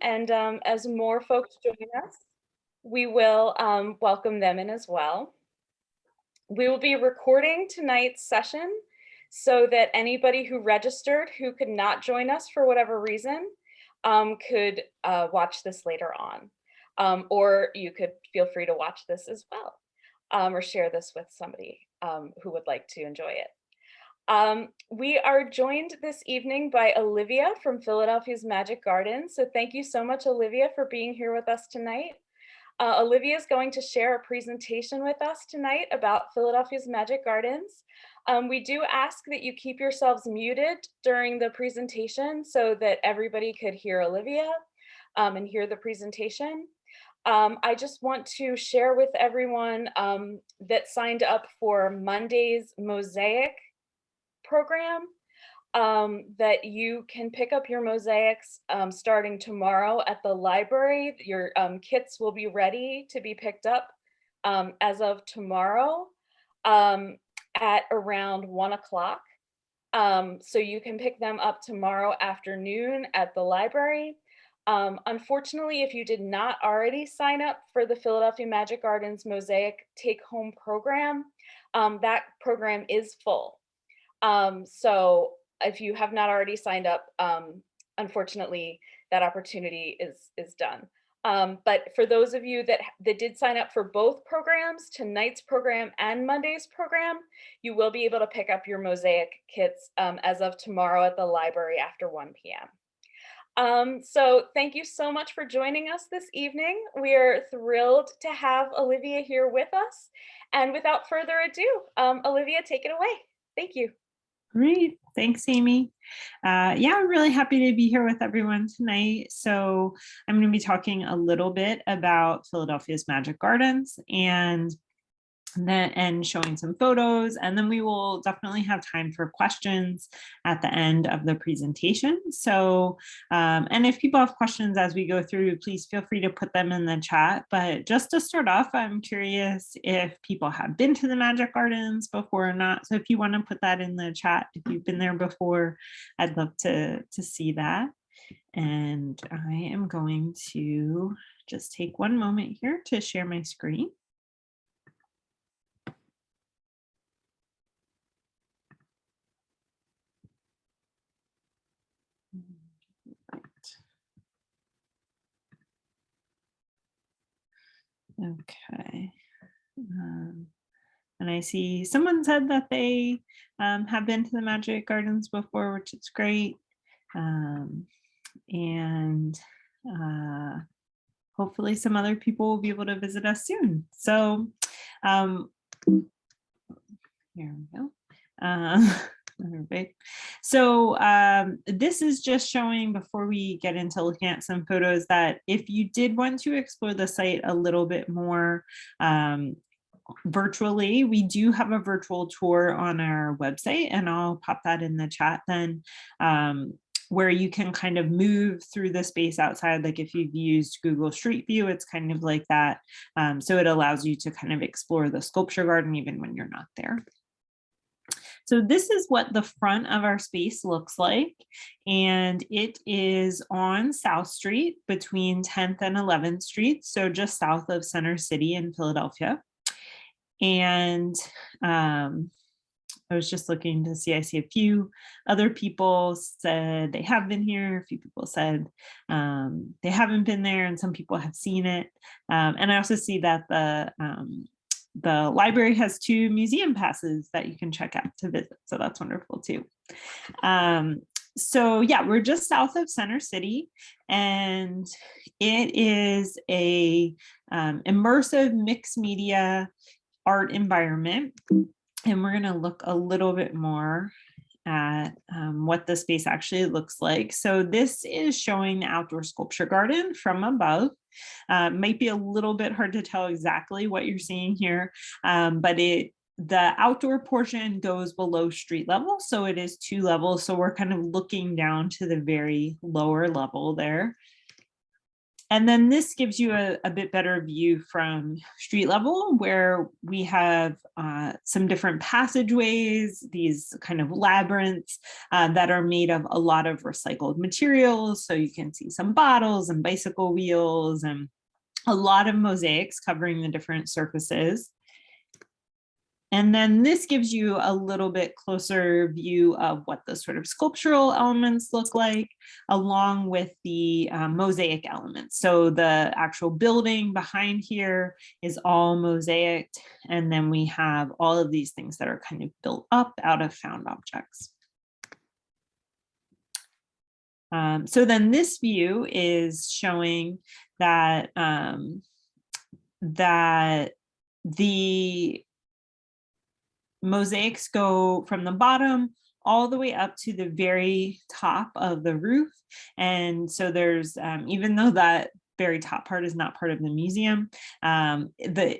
and as more folks join us, we will welcome them in as well. We will be recording tonight's session so that anybody who registered who could not join us for whatever reason could watch this later on. Or you could feel free to watch this as well, or share this with somebody who would like to enjoy it. We are joined this evening by Olivia from Philadelphia's Magic Gardens. So thank you so much, Olivia, for being here with us tonight. Olivia is going to share a presentation with us tonight about Philadelphia's Magic Gardens. We do ask that you keep yourselves muted during the presentation so that everybody could hear Olivia and hear the presentation. I just want to share with everyone that signed up for Monday's Mosaic program that you can pick up your mosaics starting tomorrow at the library. Your kits will be ready to be picked up as of tomorrow at around 1 o'clock. So you can pick them up tomorrow afternoon at the library. Unfortunately, if you did not already sign up for the Philadelphia Magic Gardens Mosaic Take Home program, that program is full. So if you have not already signed up, unfortunately, that opportunity is done. But for those of you that did sign up for both programs, tonight's program and Monday's program, you will be able to pick up your mosaic kits as of tomorrow at the library after 1 p.m. So thank you so much for joining us this evening. We are thrilled to have Olivia here with us. And without further ado, Olivia, take it away. Thank you. Great. Thanks, Amy. Yeah, I'm really happy to be here with everyone tonight. So I'm going to be talking a little bit about Philadelphia's Magic Gardens and showing some photos, and then we will definitely have time for questions at the end of the presentation. So, and if people have questions as we go through, please feel free to put them in the chat. But just to start off, I'm curious if people have been to the Magic Gardens before or not. So if you want to put that in the chat, if you've been there before, I'd love to see that. And I am going to just take one moment here to share my screen. Okay. And I see someone said that they have been to the Magic Gardens before, which is great. And hopefully some other people will be able to visit us soon. So here we go. So this is just showing, before we get into looking at some photos, that if you did want to explore the site a little bit more virtually, we do have a virtual tour on our website, and I'll pop that in the chat then, where you can kind of move through the space outside. Like if you've used Google Street View, it's kind of like that. So it allows you to kind of explore the sculpture garden even when you're not there. So this is what the front of our space looks like, and it is on South Street between 10th and 11th Street, so just south of Center City in Philadelphia. And I was just looking to see, I see a few other people said they have been here, a few people said they haven't been there, and some people have seen it. And I also see that the library has 2 museum passes that you can check out to visit. So that's wonderful too. So yeah, we're just south of Center City, and it is a immersive mixed media art environment. And we're gonna look a little bit more at what the space actually looks like. So this is showing the outdoor sculpture garden from above. Might be a little bit hard to tell exactly what you're seeing here, but the outdoor portion goes below street level, so it is 2 levels. So we're kind of looking down to the very lower level there. And then this gives you a bit better view from street level, where we have some different passageways, these kind of labyrinths that are made of a lot of recycled materials. So you can see some bottles and bicycle wheels and a lot of mosaics covering the different surfaces. And then this gives you a little bit closer view of what the sort of sculptural elements look like, along with the mosaic elements. So the actual building behind here is all mosaic. And then we have all of these things that are kind of built up out of found objects. So then this view is showing that, that the mosaics go from the bottom all the way up to the very top of the roof. And so there's, even though that very top part is not part of the museum, the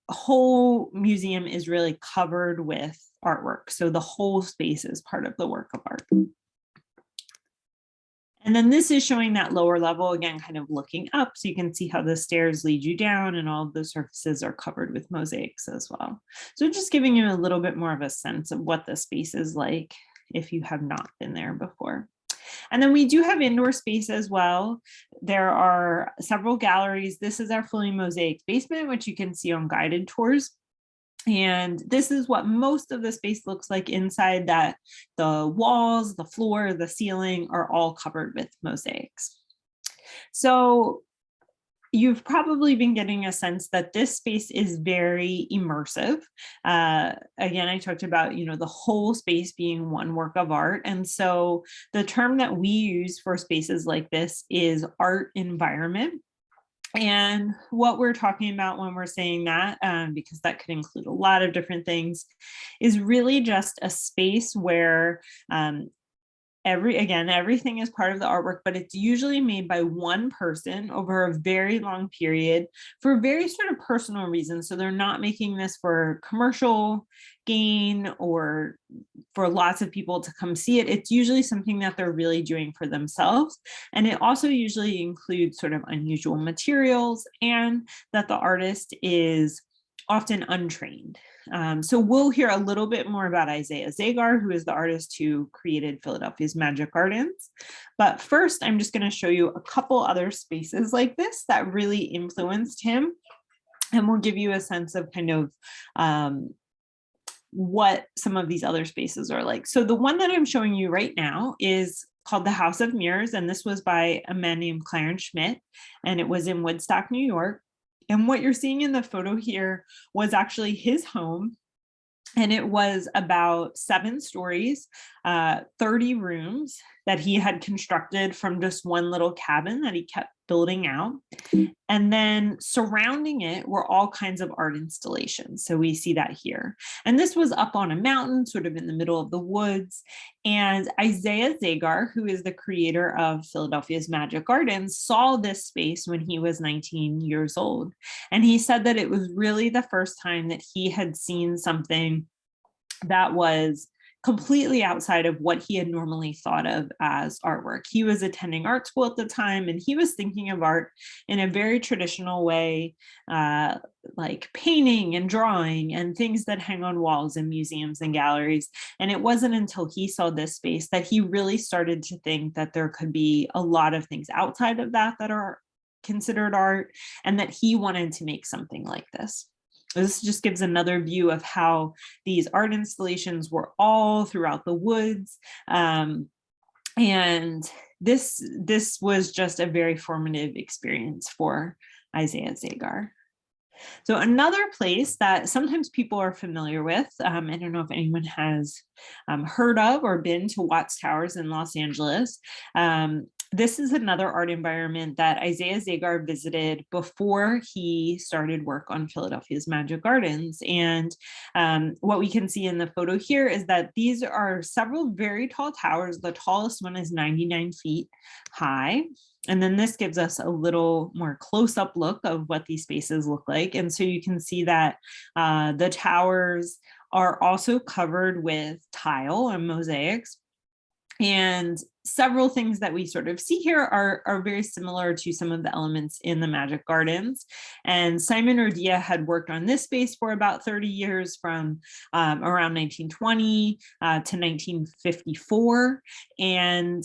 whole museum is really covered with artwork. So the whole space is part of the work of art. And then this is showing that lower level, again, kind of looking up, so you can see how the stairs lead you down, and all of the surfaces are covered with mosaics as well. So just giving you a little bit more of a sense of what the space is like if you have not been there before. And then we do have indoor space as well. There are several galleries. This is our fully mosaic basement, which you can see on guided tours. And this is what most of the space looks like inside, that the walls, the floor, the ceiling are all covered with mosaics. So you've probably been getting a sense that this space is very immersive. Again, I talked about, the whole space being one work of art. And so the term that we use for spaces like this is art environment. And what we're talking about when we're saying that, because that could include a lot of different things, is really just a space where everything is part of the artwork, but it's usually made by one person over a very long period for very sort of personal reasons. So they're not making this for commercial gain or for lots of people to come see it. It's usually something that they're really doing for themselves. And it also usually includes sort of unusual materials, and that the artist is often untrained. So we'll hear a little bit more about Isaiah Zagar, who is the artist who created Philadelphia's Magic Gardens. But first, I'm just going to show you a couple other spaces like this that really influenced him. And we'll give you a sense of kind of what some of these other spaces are like. So the one that I'm showing you right now is called the House of Mirrors. And this was by a man named Clarence Schmidt. And it was in Woodstock, New York. And what you're seeing in the photo here was actually his home. And it was about 7 stories, 30 rooms that he had constructed from just one little cabin that he kept building out. And then surrounding it were all kinds of art installations. So we see that here. And this was up on a mountain, sort of in the middle of the woods. And Isaiah Zagar, who is the creator of Philadelphia's Magic Gardens, saw this space when he was 19 years old. And he said that it was really the first time that he had seen something that was completely outside of what he had normally thought of as artwork. He was attending art school at the time, and he was thinking of art in a very traditional way, like painting and drawing and things that hang on walls in museums and galleries. And it wasn't until he saw this space that he really started to think that there could be a lot of things outside of that that are considered art, and that he wanted to make something like this. This just gives another view of how these art installations were all throughout the woods. And this was just a very formative experience for Isaiah Zagar. So another place that sometimes people are familiar with, I don't know if anyone has heard of or been to Watts Towers in Los Angeles. This is another art environment that Isaiah Zagar visited before he started work on Philadelphia's Magic Gardens. And what we can see in the photo here is that these are several very tall towers. The tallest one is 99 feet high. And then this gives us a little more close-up look of what these spaces look like. And so you can see that the towers are also covered with tile and mosaics. And several things that we sort of see here are very similar to some of the elements in the Magic Gardens. And Simon Rodia had worked on this space for about 30 years, from around 1920 to 1954. And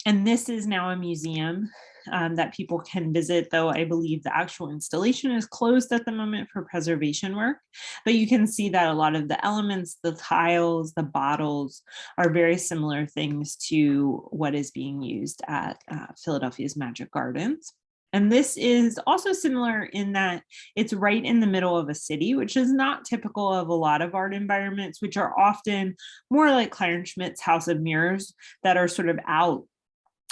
this is now a museum that people can visit, though I believe the actual installation is closed at the moment for preservation work. But you can see that a lot of the elements, the tiles, the bottles, are very similar things to what is being used at Philadelphia's Magic Gardens. And this is also similar in that it's right in the middle of a city, which is not typical of a lot of art environments, which are often more like Clarence Schmidt's House of Mirrors, that are sort of out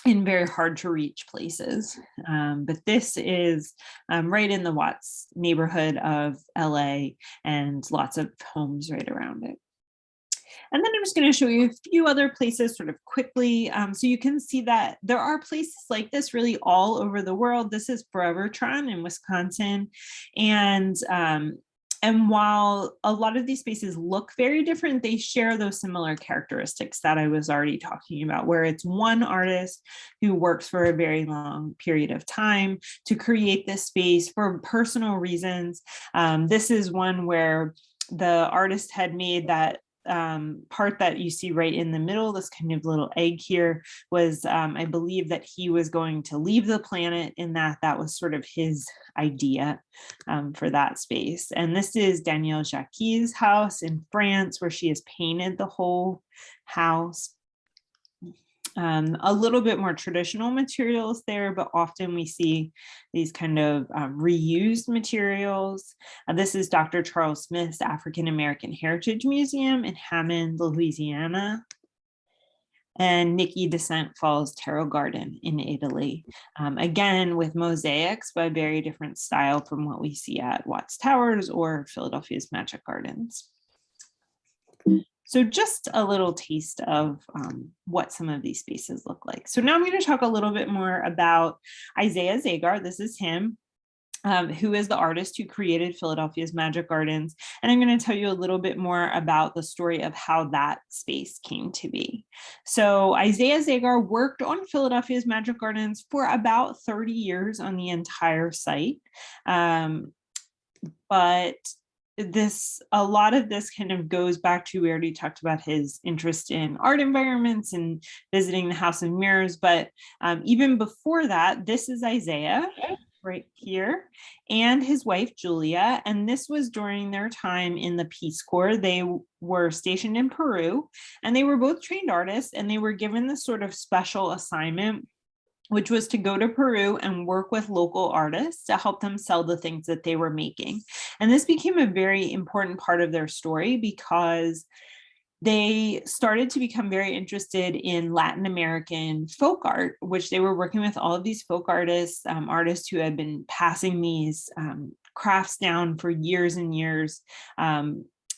in very hard to reach places. But this is right in the Watts neighborhood of LA, and lots of homes right around it. And then I'm just going to show you a few other places sort of quickly. So you can see that there are places like this really all over the world. This is Forevertron in Wisconsin. And while a lot of these spaces look very different, they share those similar characteristics that I was already talking about, where it's one artist who works for a very long period of time to create this space for personal reasons. This is one where the artist had made that part that you see right in the middle, this kind of little egg here, was I believe that he was going to leave the planet, in that was sort of his idea for that space. And this is Danielle Jacquet's house in France, where she has painted the whole house. A little bit more traditional materials there, but often we see these kind of reused materials. This is Dr. Charles Smith's African American Heritage Museum in Hammond, Louisiana. And Nikki de St. Paul's Tarot Garden in Italy. Again, with mosaics, but a very different style from what we see at Watts Towers or Philadelphia's Magic Gardens. So just a little taste of what some of these spaces look like. So now I'm going to talk a little bit more about Isaiah Zagar. This is him, who is the artist who created Philadelphia's Magic Gardens. And I'm going to tell you a little bit more about the story of how that space came to be. So Isaiah Zagar worked on Philadelphia's Magic Gardens for about 30 years on the entire site. But a lot of this kind of goes back to, we already talked about his interest in art environments and visiting the House of Mirrors. But even before that, this is Isaiah right here, and his wife, Julia. And this was during their time in the Peace Corps. They were stationed in Peru, and they were both trained artists, and they were given this sort of special assignment, which was to go to Peru and work with local artists to help them sell the things that they were making. And this became a very important part of their story, because they started to become very interested in Latin American folk art, which they were working with all of these folk artists, artists who had been passing these crafts down for years and years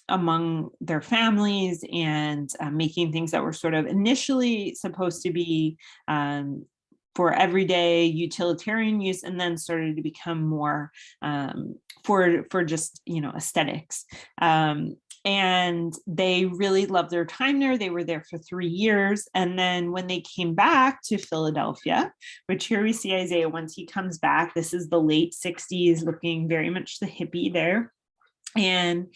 among their families, and making things that were sort of initially supposed to be for everyday utilitarian use, and then started to become more for just, aesthetics. And they really loved their time there. They were there for 3 years. And then when they came back to Philadelphia, which here we see Isaiah once he comes back, this is the late 60s, looking very much the hippie there. And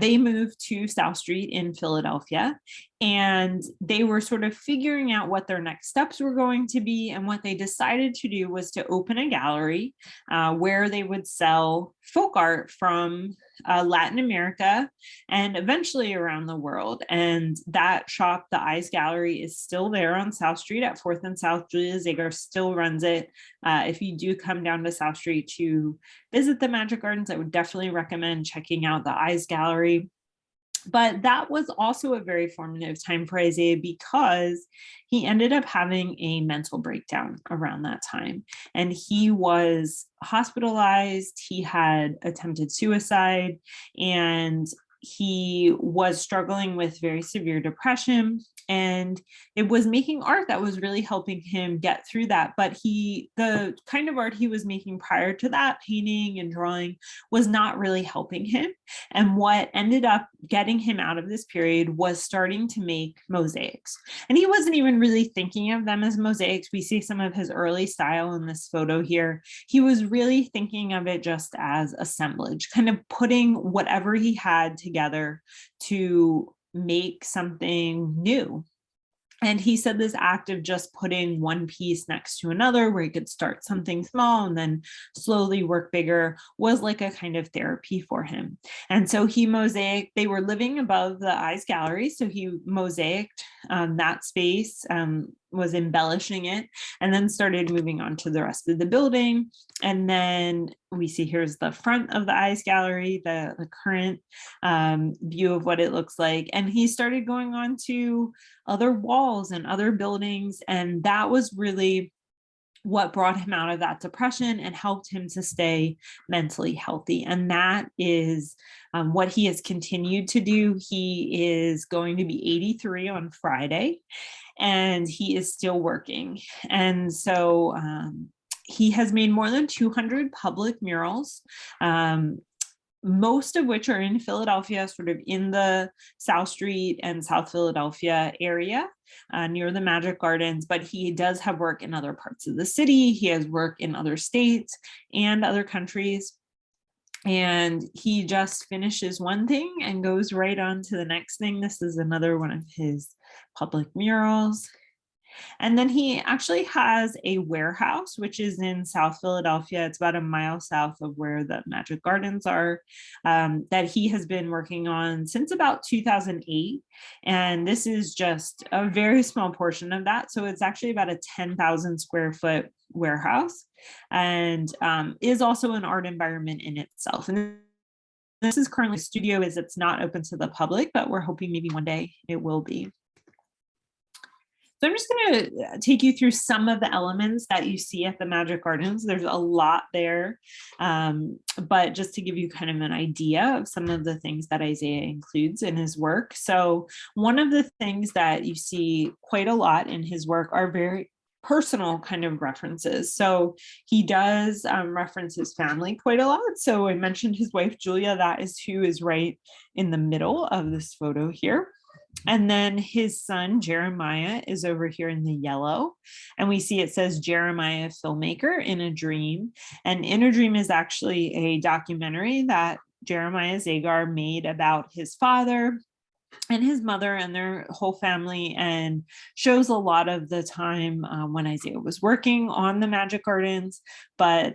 they moved to South Street in Philadelphia, and they were sort of figuring out what their next steps were going to be. And what they decided to do was to open a gallery where they would sell folk art from Latin America and eventually around the world. And that shop, the Eyes Gallery, is still there on South Street at 4th and South. Julia Zagar still runs it. If you do come down to South Street to visit the Magic Gardens, I would definitely recommend checking out the Eyes Gallery. But that was also a very formative time for Isaiah, because he ended up having a mental breakdown around that time. And he was hospitalized, he had attempted suicide, and he was struggling with very severe depression. And it was making art that was really helping him get through that. But the kind of art he was making prior to that, painting and drawing, was not really helping him. And what ended up getting him out of this period was starting to make mosaics. And he wasn't even really thinking of them as mosaics. We see some of his early style in this photo here. He was really thinking of it just as assemblage, kind of putting whatever he had together to make something new. And he said this act of just putting one piece next to another, where he could start something small and then slowly work bigger, was like a kind of therapy for him. And so he mosaicked, they were living above the Eyes Gallery. So he mosaicked that space, was embellishing it, and then started moving on to the rest of the building. And then we see here's the front of the Eyes Gallery, the current view of what it looks like. And he started going on to other walls and other buildings. And that was really what brought him out of that depression and helped him to stay mentally healthy. And that is what he has continued to do. He is going to be 83 on Friday, and he is still working. And so he has made more than 200 public murals, most of which are in Philadelphia, sort of in the South Street and South Philadelphia area near the Magic Gardens. But he does have work in other parts of the city. He has work in other states and other countries. And he just finishes one thing and goes right on to the next thing. This is another one of his public murals. And then he actually has a warehouse, which is in South Philadelphia. It's about a mile south of where the Magic Gardens are, that he has been working on since about 2008. And this is just a very small portion of that. So it's actually about a 10,000 square foot warehouse, and is also an art environment in itself. And this is currently a studio, as it's not open to the public, but we're hoping maybe one day it will be. So I'm just going to take you through some of the elements that you see at the Magic Gardens. There's a lot there, but just to give you kind of an idea of some of the things that Isaiah includes in his work. So one of the things that you see quite a lot in his work are very personal kind of references. So he does reference his family quite a lot. So I mentioned his wife, Julia. That is who is right in the middle of this photo here. And then his son, Jeremiah, is over here in the yellow. And we see it says Jeremiah Filmmaker in a Dream. And In a Dream is actually a documentary that Jeremiah Zagar made about his father and his mother and their whole family, and shows a lot of the time when Isaiah was working on the Magic Gardens, but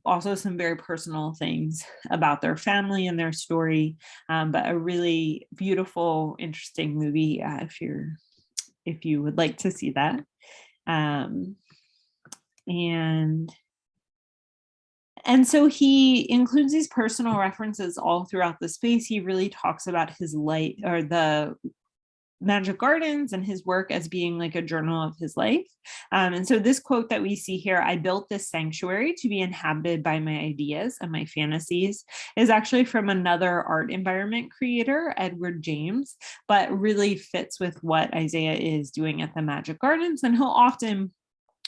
also some very personal things about their family and their story. But a really beautiful, interesting movie if you would like to see that. And so he includes these personal references all throughout the space. He really talks about his life, or the Magic Gardens and his work, as being like a journal of his life. And so this quote that we see here, "I built this sanctuary to be inhabited by my ideas and my fantasies," is actually from another art environment creator, Edward James, but really fits with what Isaiah is doing at the Magic Gardens. And he'll often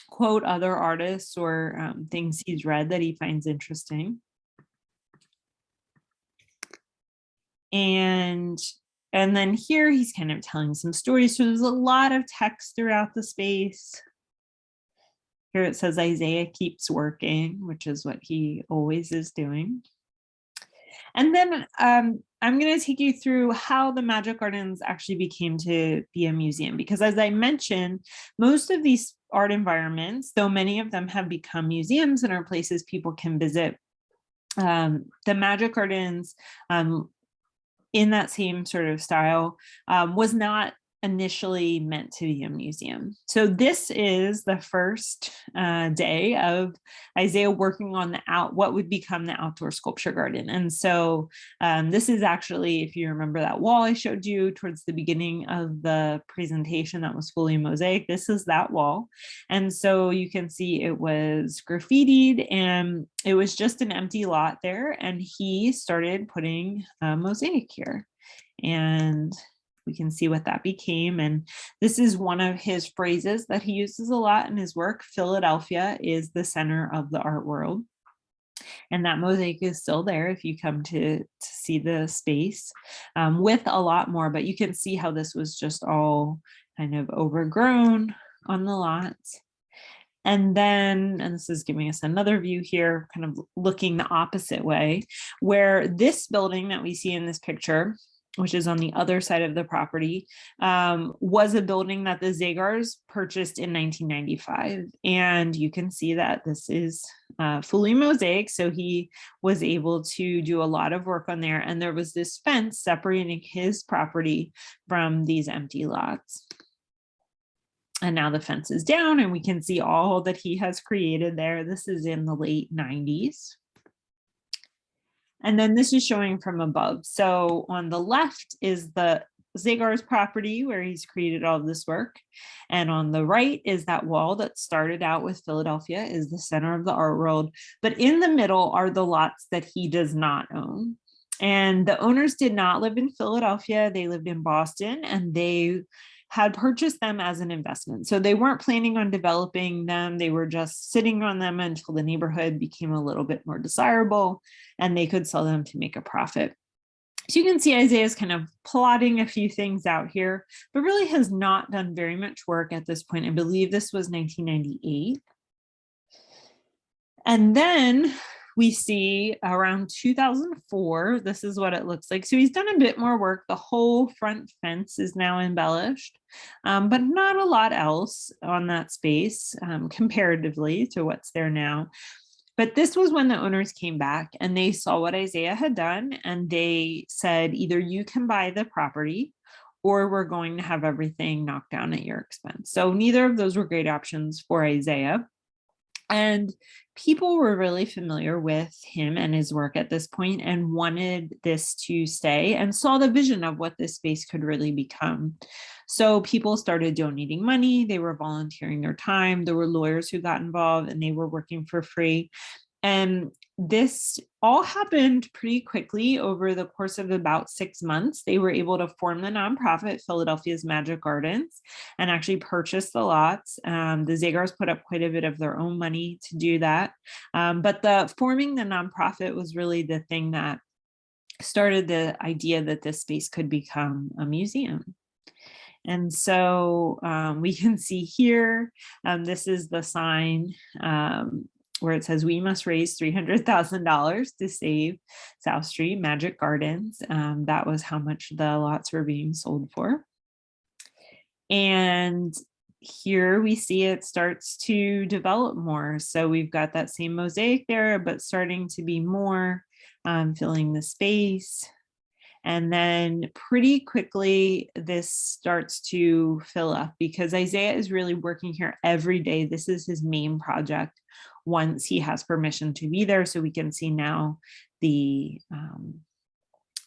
quote other artists or things he's read that he finds interesting. And then here he's kind of telling some stories. So there's a lot of text throughout the space. Here it says Isaiah keeps working, which is what he always is doing. And then I'm going to take you through how the Magic Gardens actually became to be a museum, because as I mentioned, most of these art environments, though many of them have become museums and are places people can visit, the Magic Gardens in that same sort of style was not initially meant to be a museum. So this is the first day of Isaiah working on what would become the outdoor sculpture garden. And so this is actually, if you remember that wall I showed you towards the beginning of the presentation that was fully mosaic, this is that wall. And so you can see it was graffitied and it was just an empty lot there. And he started putting a mosaic here. And we can see what that became. And this is one of his phrases that he uses a lot in his work. Philadelphia is the center of the art world. And that mosaic is still there if you come to see the space, with a lot more, but you can see how this was just all kind of overgrown on the lots. And then, and this is giving us another view here, kind of looking the opposite way, where this building that we see in this picture, which is on the other side of the property, was a building that the Zagars purchased in 1995. And you can see that this is fully mosaic. So he was able to do a lot of work on there. And there was this fence separating his property from these empty lots. And now the fence is down and we can see all that he has created there. This is in the late 90s. And then this is showing from above. So on the left is the Zagar's property where he's created all of this work. And on the right is that wall that started out with Philadelphia is the center of the art world. But in the middle are the lots that he does not own. And the owners did not live in Philadelphia. They lived in Boston, and they had purchased them as an investment. So they weren't planning on developing them. They were just sitting on them until the neighborhood became a little bit more desirable and they could sell them to make a profit. So you can see Isaiah's kind of plotting a few things out here, but really has not done very much work at this point. I believe this was 1998. And then we see around 2004, this is what it looks like. So he's done a bit more work. The whole front fence is now embellished, but not a lot else on that space comparatively to what's there now. But this was when the owners came back and they saw what Isaiah had done. And they said, either you can buy the property or we're going to have everything knocked down at your expense. So neither of those were great options for Isaiah. And people were really familiar with him and his work at this point and wanted this to stay and saw the vision of what this space could really become. So people started donating money, they were volunteering their time, there were lawyers who got involved and they were working for free. And this all happened pretty quickly over the course of about 6 months. They were able to form the nonprofit Philadelphia's Magic Gardens and actually purchase the lots. The Zagars put up quite a bit of their own money to do that. But the forming the nonprofit was really the thing that started the idea that this space could become a museum. And so we can see here, this is the sign where it says, we must raise $300,000 to save South Street Magic Gardens. That was how much the lots were being sold for. And here we see it starts to develop more. So we've got that same mosaic there, but starting to be more filling the space. And then pretty quickly, this starts to fill up because Isaiah is really working here every day. This is his main project once he has permission to be there. So we can see now the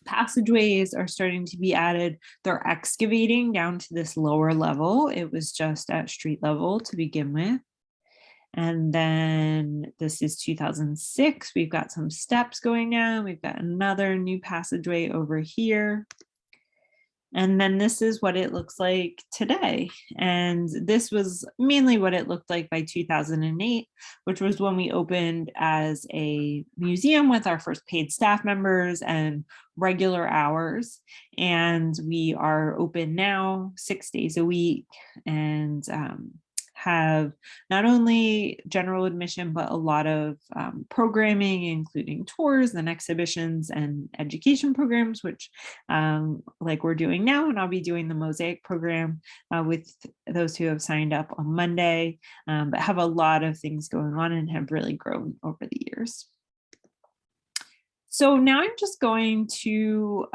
passageways are starting to be added. They're excavating down to this lower level. It was just at street level to begin with. And then this is 2006. We've got some steps going down. We've got another new passageway over here. And then this is what it looks like today. And this was mainly what it looked like by 2008, which was when we opened as a museum with our first paid staff members and regular hours. And we are open now 6 days a week and have not only general admission, but a lot of programming, including tours and exhibitions and education programs, which like we're doing now, and I'll be doing the Mosaic program with those who have signed up on Monday, but have a lot of things going on and have really grown over the years. So now I'm just going to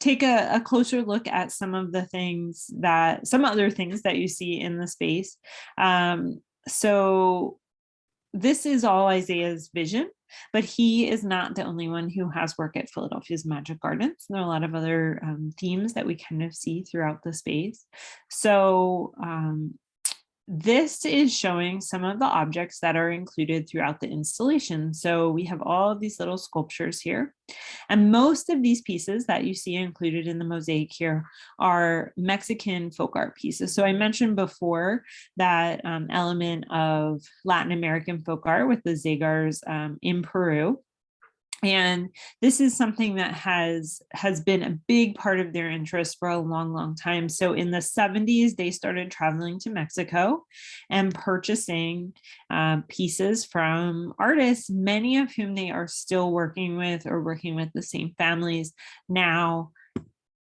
take a closer look at some other things that you see in the space. So this is all Isaiah's vision, but he is not the only one who has work at Philadelphia's Magic Gardens. There are a lot of other themes that we kind of see throughout the space. So this is showing some of the objects that are included throughout the installation. So we have all of these little sculptures here. And most of these pieces that you see included in the mosaic here are Mexican folk art pieces. So I mentioned before that element of Latin American folk art with the Zagars in Peru. And this is something that has been a big part of their interest for a long, long time. So in the 70s, they started traveling to Mexico and purchasing pieces from artists, many of whom they are still working with or working with the same families now,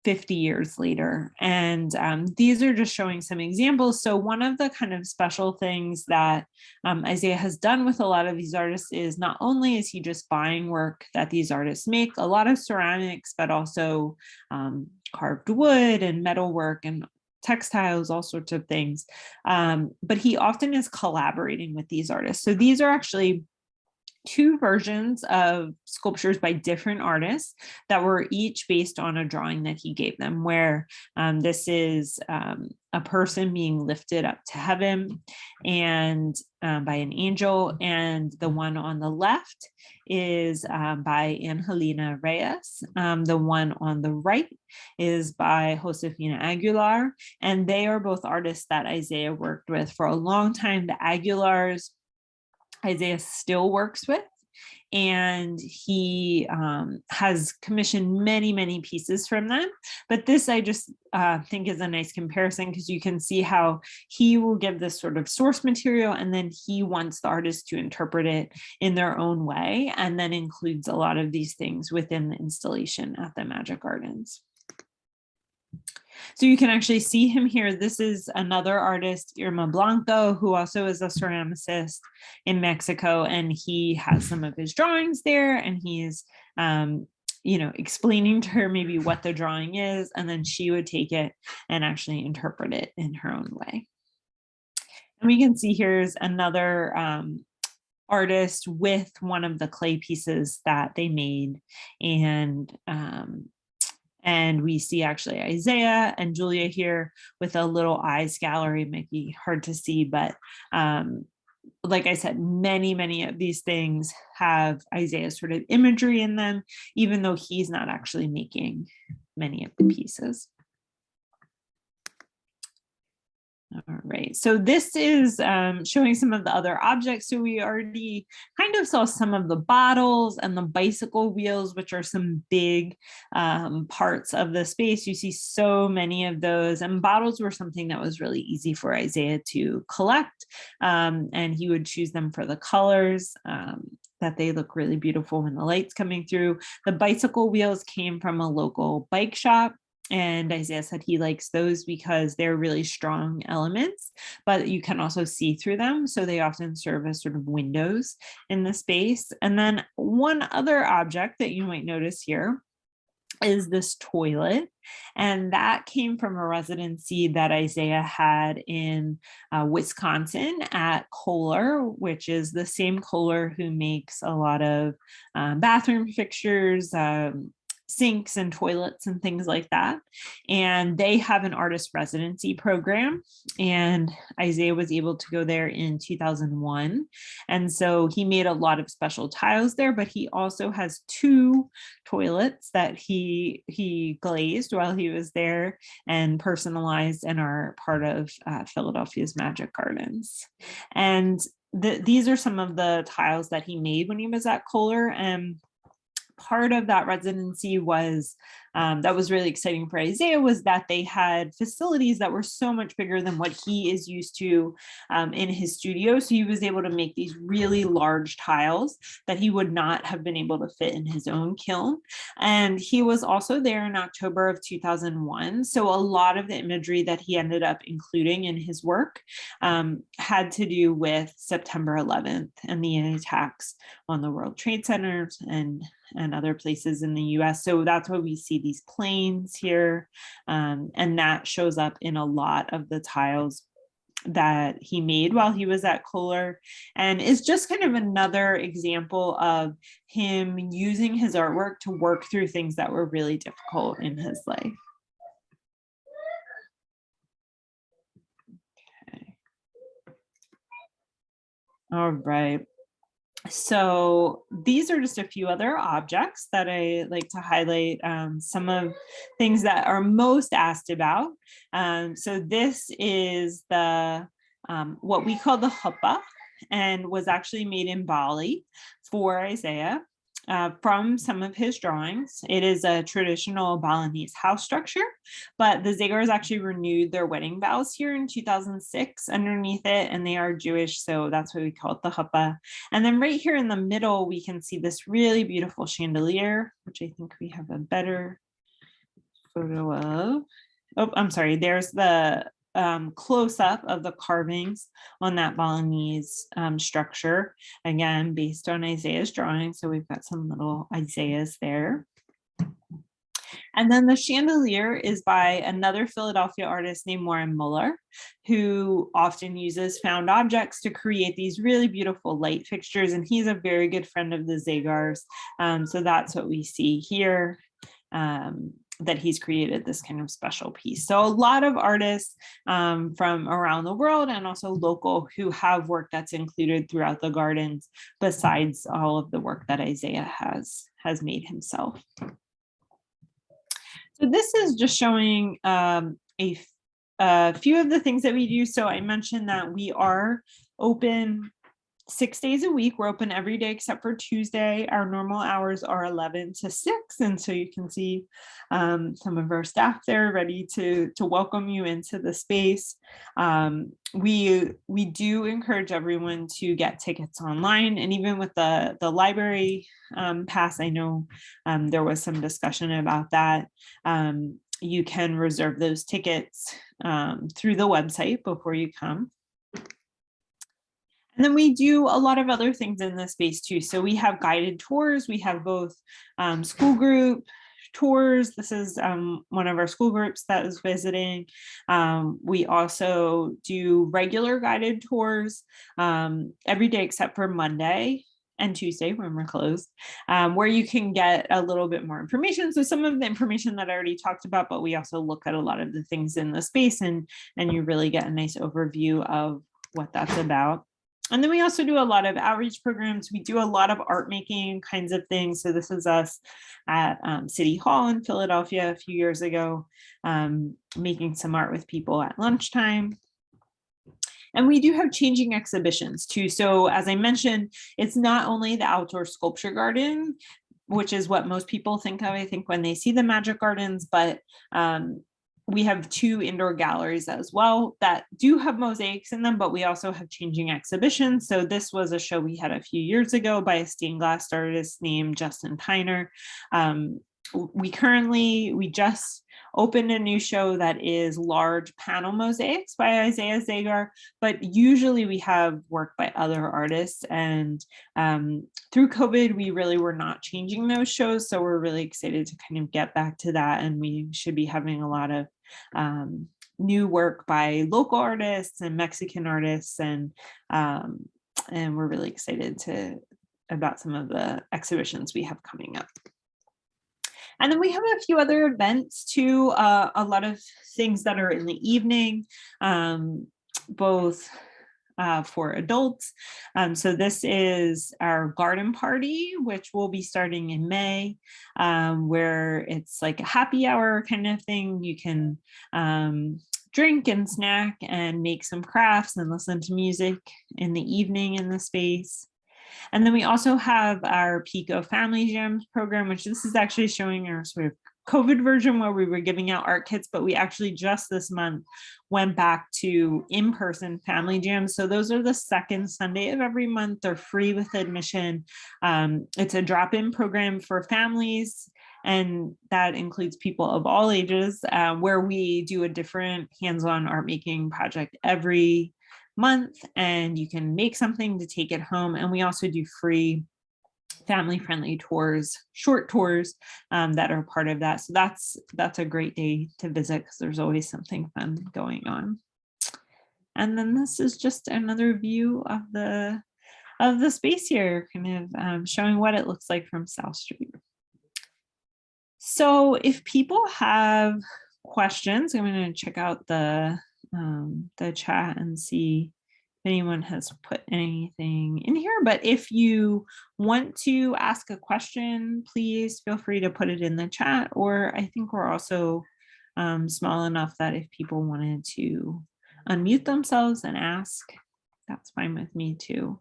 50 years later. And these are just showing some examples. So one of the kind of special things that Isaiah has done with a lot of these artists is not only is he just buying work that these artists make, a lot of ceramics, but also carved wood and metal work and textiles, all sorts of things. But he often is collaborating with these artists. So these are actually two versions of sculptures by different artists that were each based on a drawing that he gave them, where this is a person being lifted up to heaven and by an angel, and the one on the left is by Angelina Reyes. The one on the right is by Josefina Aguilar, and they are both artists that Isaiah worked with for a long time. The Aguilars Isaiah still works with, and he has commissioned many, many pieces from them. But this I just think is a nice comparison, because you can see how he will give this sort of source material, and then he wants the artist to interpret it in their own way, and then includes a lot of these things within the installation at the Magic Gardens. So you can actually see him here. This is another artist, Irma Blanco, who also is a ceramicist in Mexico, and he has some of his drawings there, and he's explaining to her maybe what the drawing is, and then she would take it and actually interpret it in her own way. And we can see here's another artist with one of the clay pieces that they made, and we see actually Isaiah and Julia here with a little eyes gallery. Might be hard to see, but like I said, many of these things have Isaiah's sort of imagery in them, even though he's not actually making many of the pieces. All right, so this is showing some of the other objects. So we already kind of saw some of the bottles and the bicycle wheels, which are some big parts of the space. You see so many of those, and bottles were something that was really easy for Isaiah to collect, and he would choose them for the colors. That they look really beautiful when the light's coming through. The bicycle wheels came from a local bike shop, and Isaiah said he likes those because they're really strong elements, but you can also see through them. So they often serve as sort of windows in the space. And then one other object that you might notice here is this toilet. And that came from a residency that Isaiah had in Wisconsin at Kohler, which is the same Kohler who makes a lot of bathroom fixtures, sinks and toilets and things like that. And they have an artist residency program, and Isaiah was able to go there in 2001. And so he made a lot of special tiles there, but he also has 2 toilets that he glazed while he was there and personalized, and are part of Philadelphia's Magic Gardens. And these are some of the tiles that he made when he was at Kohler. And part of that residency was that was really exciting for Isaiah, was that they had facilities that were so much bigger than what he is used to in his studio. So he was able to make these really large tiles that he would not have been able to fit in his own kiln. And he was also there in October of 2001. So a lot of the imagery that he ended up including in his work had to do with September 11th and the attacks on the World Trade Centers and other places in the US. So that's why we see these planes here. And that shows up in a lot of the tiles that he made while he was at Kohler, and is just kind of another example of him using his artwork to work through things that were really difficult in his life. Okay. All right. So these are just a few other objects that I like to highlight, some of things that are most asked about. So this is the what we call the chuppah, and was actually made in Bali for Isaiah. From some of his drawings. It is a traditional Balinese house structure, but the Zagars actually renewed their wedding vows here in 2006 underneath it, and they are Jewish, so that's why we call it the chuppah. And then right here in the middle, we can see this really beautiful chandelier, which I think we have a better photo of. Oh, I'm sorry, there's the close-up of the carvings on that Balinese structure, again, based on Isaiah's drawing. So we've got some little Isaiahs there. And then the chandelier is by another Philadelphia artist named Warren Muller, who often uses found objects to create these really beautiful light fixtures. And he's a very good friend of the Zagars. So that's what we see here. That he's created this kind of special piece. So a lot of artists from around the world and also local who have work that's included throughout the gardens, besides all of the work that Isaiah has made himself. So this is just showing a few of the things that we do. So I mentioned that we are open 6 days a week. We're open every day except for Tuesday. Our normal hours are 11 to 6. And so you can see some of our staff there ready to welcome you into the space. We do encourage everyone to get tickets online, and even with the library pass, I know there was some discussion about that. You can reserve those tickets through the website before you come. And then we do a lot of other things in this space too. So we have guided tours. We have both school group tours. This is one of our school groups that is visiting. We also do regular guided tours every day except for Monday and Tuesday when we're closed, where you can get a little bit more information. So some of the information that I already talked about, but we also look at a lot of the things in the space, and you really get a nice overview of what that's about. And then we also do a lot of outreach programs. We do a lot of art making kinds of things. So this is us at City Hall in Philadelphia a few years ago, making some art with people at lunchtime. And we do have changing exhibitions too. So as I mentioned, it's not only the outdoor sculpture garden, which is what most people think of, I think, when they see the Magic Gardens, but we have 2 indoor galleries as well that do have mosaics in them, but we also have changing exhibitions. So this was a show we had a few years ago by a stained glass artist named Justin Tyner. We just opened a new show that is large panel mosaics by Isaiah Zagar, but usually we have work by other artists. And through COVID, we really were not changing those shows. So we're really excited to kind of get back to that. And we should be having a lot of new work by local artists and Mexican artists. And we're really excited about some of the exhibitions we have coming up. And then we have a few other events too, a lot of things that are in the evening, both for adults. So this is our garden party, which will be starting in May, where it's like a happy hour kind of thing. You can drink and snack and make some crafts and listen to music in the evening in the space. And then we also have our Pico Family Jams program, which this is actually showing our sort of COVID version where we were giving out art kits, but we actually just this month went back to in-person family jams. So those are the second Sunday of every month. They're free with admission. It's a drop-in program for families, and that includes people of all ages, where we do a different hands-on art making project every month, and you can make something to take it home. And we also do free family-friendly tours, short tours that are part of that. So that's a great day to visit because there's always something fun going on. And then this is just another view of the space here, kind of showing what it looks like from South Street. So if people have questions, I'm going to check out the chat and see anyone has put anything in here, but if you want to ask a question, please feel free to put it in the chat, or I think we're also small enough that if people wanted to unmute themselves and ask, that's fine with me too.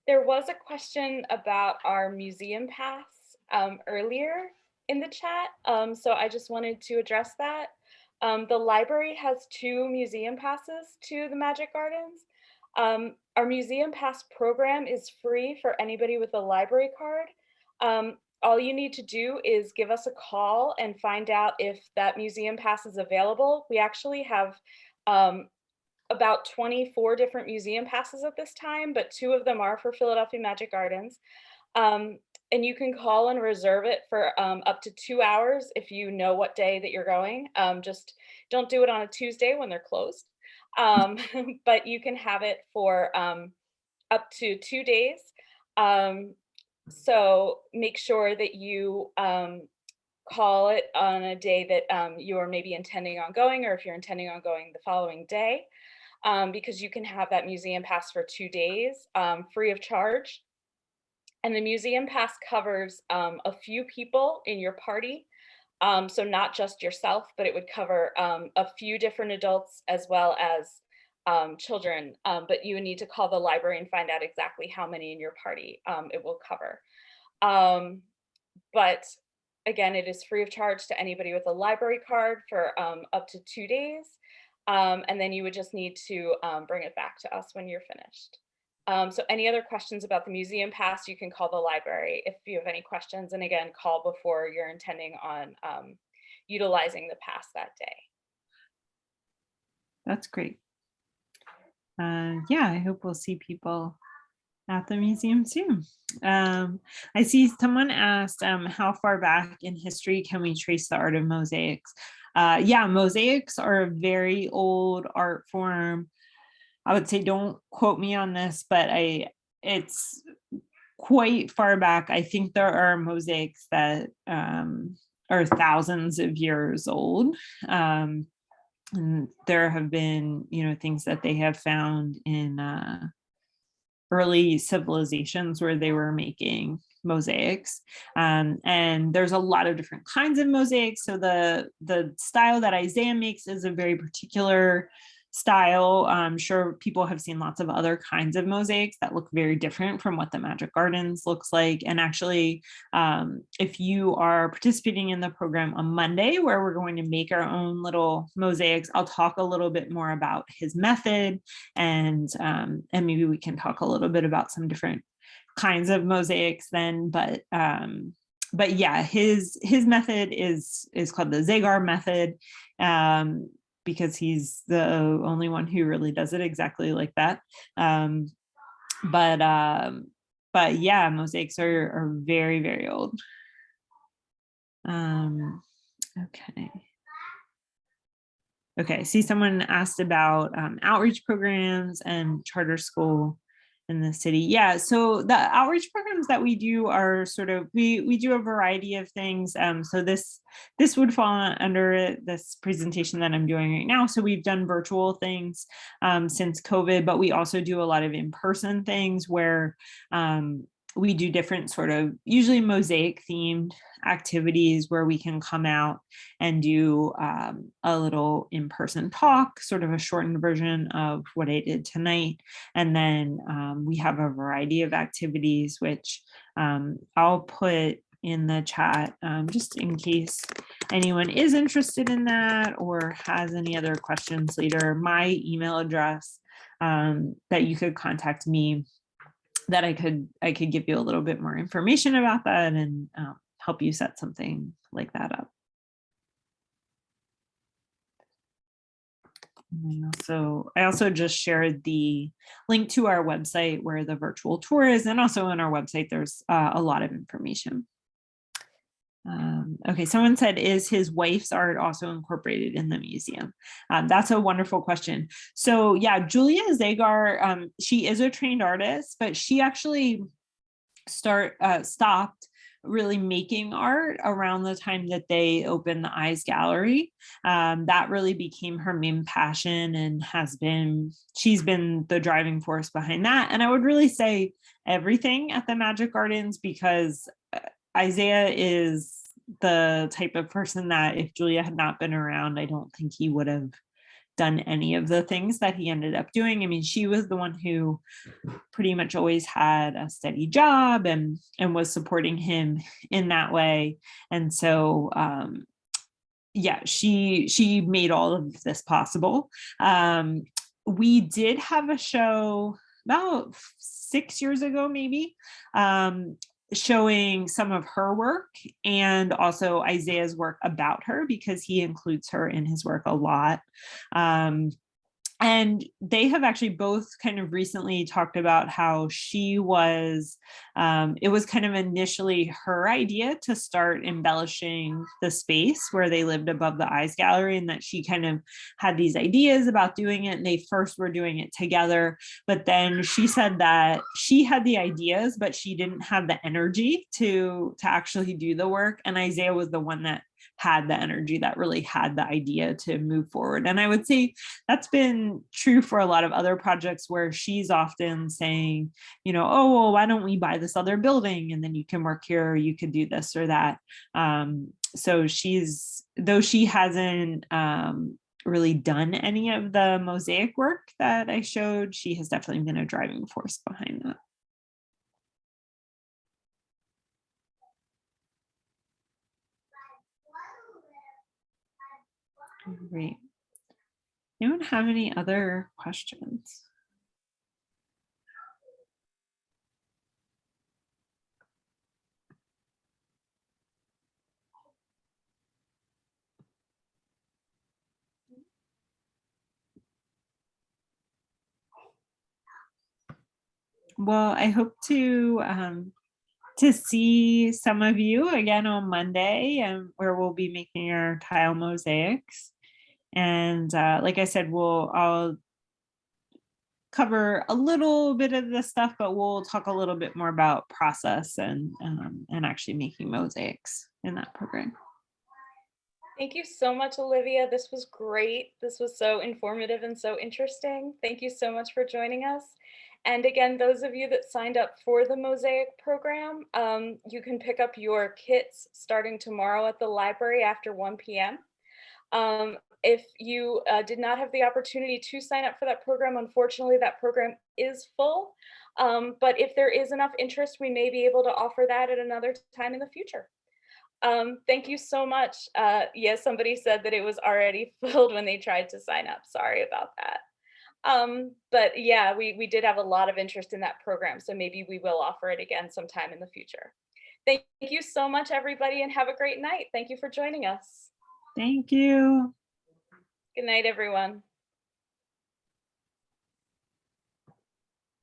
There was a question about our museum pass earlier in the chat, so I just wanted to address that. The library has 2 museum passes to the Magic Gardens. Our museum pass program is free for anybody with a library card. All you need to do is give us a call and find out if that museum pass is available. We actually have about 24 different museum passes at this time, but 2 of them are for Philadelphia Magic Gardens. And you can call and reserve it for up to 2 hours if you know what day that you're going. Just don't do it on a Tuesday when they're closed. But you can have it for up to 2 days. So make sure that you call it on a day that you are maybe intending on going, or if you're intending on going the following day. Because you can have that museum pass for 2 days free of charge. And the museum pass covers a few people in your party. So not just yourself, but it would cover a few different adults as well as children. But you would need to call the library and find out exactly how many in your party it will cover. But again, it is free of charge to anybody with a library card for up to 2 days. And then you would just need to bring it back to us when you're finished. So any other questions about the museum pass, you can call the library if you have any questions. And again, call before you're intending on utilizing the pass that day. That's great. Yeah, I hope we'll see people at the museum soon. I see someone asked, how far back in history can we trace the art of mosaics? Yeah, mosaics are a very old art form. I would say, don't quote me on this, but it's quite far back. I think there are mosaics that are thousands of years old. And there have been, things that they have found in early civilizations where they were making mosaics. And there's a lot of different kinds of mosaics. So the style that Isaiah makes is a very particular style. I'm sure people have seen lots of other kinds of mosaics that look very different from what the Magic Gardens looks like. And actually, if you are participating in the program on Monday, where we're going to make our own little mosaics, I'll talk a little bit more about his method, and maybe we can talk a little bit about some different kinds of mosaics then. But yeah, his method is called the Zagar method. Because he's the only one who really does it exactly like that. But yeah, mosaics are very, very old. Okay. Okay, see, someone asked about outreach programs and charter school in the city. Yeah, so the outreach programs that we do are sort of, we do a variety of things. So this would fall under this presentation that I'm doing right now. So we've done virtual things since COVID, but we also do a lot of in-person things where we do different sort of usually mosaic themed activities where we can come out and do a little in-person talk, sort of a shortened version of what I did tonight. And then we have a variety of activities, which I'll put in the chat just in case anyone is interested in that or has any other questions later. My email address that you could contact me, that I could give you a little bit more information about that and help you set something like that up. And I also just shared the link to our website where the virtual tour is, and also on our website there's a lot of information. Okay, someone said, is his wife's art also incorporated in the museum? That's a wonderful question. So yeah, Julia Zagar, she is a trained artist, but she actually stopped really making art around the time that they opened the Eyes Gallery. That really became her main passion and she's been the driving force behind that. And I would really say everything at the Magic Gardens, because Isaiah is the type of person that if Julia had not been around, I don't think he would have done any of the things that he ended up doing. I mean, she was the one who pretty much always had a steady job and was supporting him in that way. And so yeah, she made all of this possible. We did have a show about 6 years ago, maybe, showing some of her work and also Isaiah's work about her, because he includes her in his work a lot. And they have actually both kind of recently talked about how she was, it was kind of initially her idea to start embellishing the space where they lived above the Eyes Gallery, and that she kind of had these ideas about doing it, and they first were doing it together. But then she said that she had the ideas, but she didn't have the energy to actually do the work. And Isaiah was the one that had the energy, that really had the idea to move forward. And I would say that's been true for a lot of other projects, where she's often saying, oh, well, why don't we buy this other building and then you can work here, or you could do this or that. So though she hasn't really done any of the mosaic work that I showed, she has definitely been a driving force behind that. Great. Anyone have any other questions? Well, I hope to see some of you again on Monday, and where we'll be making our tile mosaics. And like I said, I'll cover a little bit of this stuff, but we'll talk a little bit more about process and actually making mosaics in that program. Thank you so much, Olivia. This was great. This was so informative and so interesting. Thank you so much for joining us. And again, those of you that signed up for the Mosaic program, you can pick up your kits starting tomorrow at the library after 1 p.m. If you did not have the opportunity to sign up for that program, unfortunately, that program is full. But if there is enough interest, we may be able to offer that at another time in the future. Thank you so much. Yes, somebody said that it was already filled when they tried to sign up. Sorry about that. But yeah, we did have a lot of interest in that program, so maybe we will offer it again sometime in the future. Thank you so much, everybody, and have a great night. Thank you for joining us. Thank you. Good night, everyone.